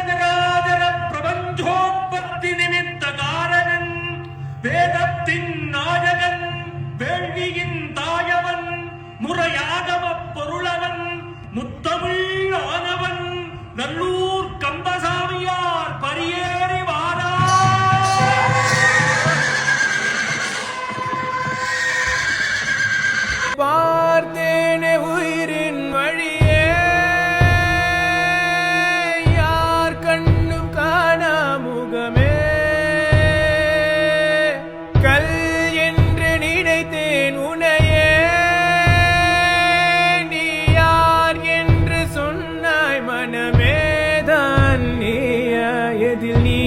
நிராதர பிரபஞ்சோற்பத்தி நிமித்த காரணன் வேதத்தின் நாயகன் வேள்வியின் தாயவன் முறையாகம பொருளவன் முத்தமிழ் ஆனவன் நல்லூர் கம்பசாமியார் பரியேறி வாரா பார்த்தேனே உயிரின் வழியே யார் கண்ணும் காணா முகமே கல் என்று நினைத்தேன் உனையே நீ யார் என்று சொன்னாய் மனமேதான் நீ எதில் நீ